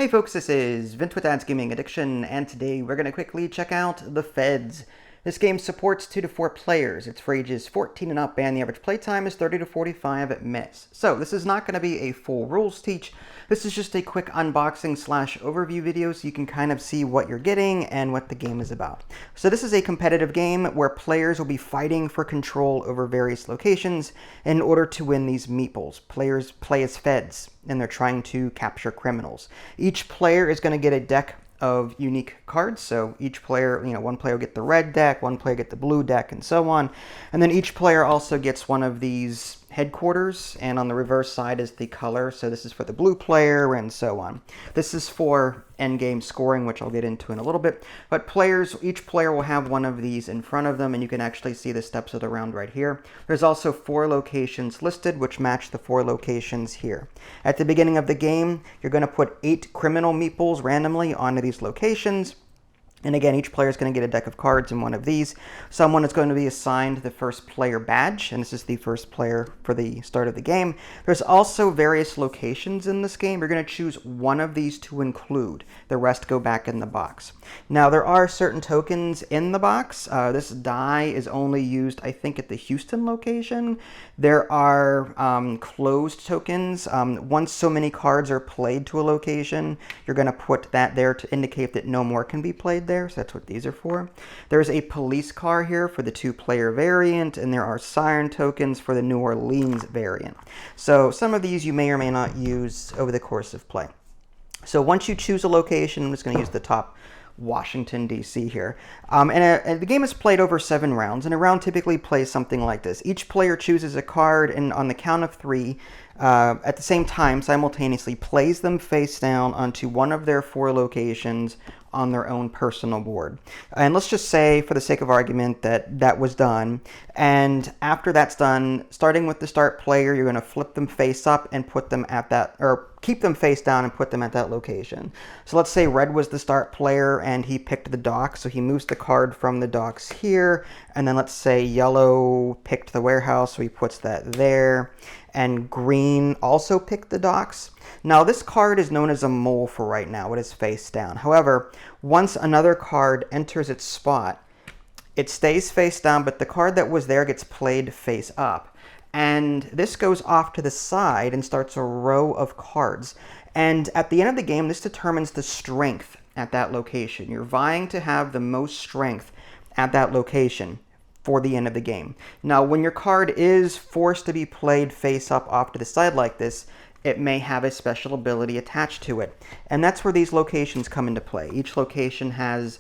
Hey folks, this is Vince with Dad's Gaming Addiction, and today we're going to quickly check out The Feds. This game supports 2 to 4 players. It's for ages 14 and up, and the average playtime is 30 to 45 minutes. So this is not going to be a full rules teach. This is just a quick unboxing / overview video so you can kind of see what you're getting and what the game is about. So this is a competitive game where players will be fighting for control over various locations in order to win these meeples. Players play as feds, and they're trying to capture criminals. Each player is going to get a deck of unique cards. So each player, one player will get the red deck, one player get the blue deck, and so on. And then each player also gets one of these headquarters, and on the reverse side is the color. So this is for the blue player, and so on. This is for endgame scoring, which I'll get into in a little bit. But each player will have one of these in front of them, and you can actually see the steps of the round right here. There's also 4 locations listed, which match the 4 locations here. At the beginning of the game, you're going to put 8 criminal meeples randomly onto these locations. And again, each player is going to get a deck of cards in one of these. Someone is going to be assigned the first player badge, and this is the first player for the start of the game. There's also various locations in this game. You're going to choose one of these to include. The rest go back in the box. Now, there are certain tokens in the box. This die is only used, I think, at the Houston location. There are closed tokens. Once so many cards are played to a location, you're going to put that there to indicate that no more can be played there. So that's what these are for. There's a police car here for the 2-player variant, and there are siren tokens for the New Orleans variant. So some of these you may or may not use over the course of play. So once you choose a location, I'm just going to use the top Washington, D.C. here. And the game is played over 7 rounds, and a round typically plays something like this. Each player chooses a card, and on the count of 3, at the same time, simultaneously plays them face down onto one of their 4 locations on their own personal board. And let's just say, for the sake of argument, that that was done. And after that's done, starting with the start player, you're going to flip them face up and put them at that, or keep them face down and put them at that location. So let's say red was the start player and he picked the docks, so he moves the card from the docks here. And then let's say yellow picked the warehouse, so he puts that there. And green also picked the docks. Now this card is known as a mole for right now. It is face down. However, once another card enters its spot, it stays face down, but the card that was there gets played face up. And this goes off to the side and starts a row of cards. And at the end of the game, this determines the strength at that location. You're vying to have the most strength at that location for the end of the game. Now, when your card is forced to be played face up off to the side like this, it may have a special ability attached to it. And that's where these locations come into play. Each location has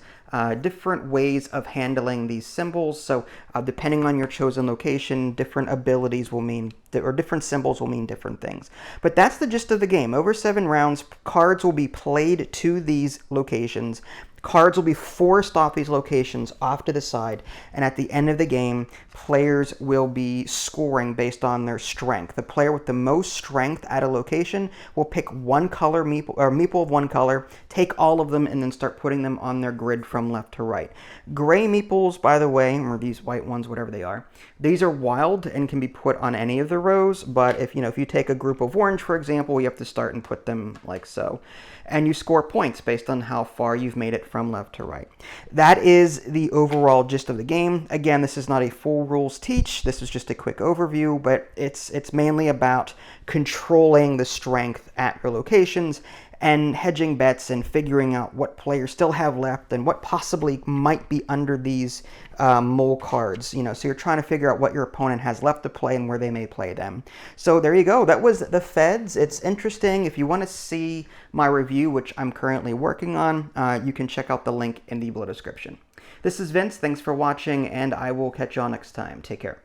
different ways of handling these symbols. So depending on your chosen location, different abilities will mean, or different symbols will mean different things. But that's the gist of the game. Over 7 rounds, cards will be played to these locations. Cards will be forced off these locations off to the side, and at the end of the game, players will be scoring based on their strength. The player with the most strength at a location will pick one color meeple, or meeple of one color, take all of them, and then start putting them on their grid from left to right. Gray meeples, by the way, or these white ones, whatever they are, these are wild and can be put on any of the rows, but if you take a group of orange, for example, you have to start and put them like so. And you score points based on how far you've made it from left to right. That is the overall gist of the game. Again, this is not a full rules teach. This is just a quick overview, but it's mainly about controlling the strength at your locations and hedging bets and figuring out what players still have left and what possibly might be under these mole cards. So you're trying to figure out what your opponent has left to play and where they may play them. So there you go. That was The Feds. It's interesting. If you want to see my review, which I'm currently working on, you can check out the link in the below description. This is Vince. Thanks for watching, and I will catch y'all next time. Take care.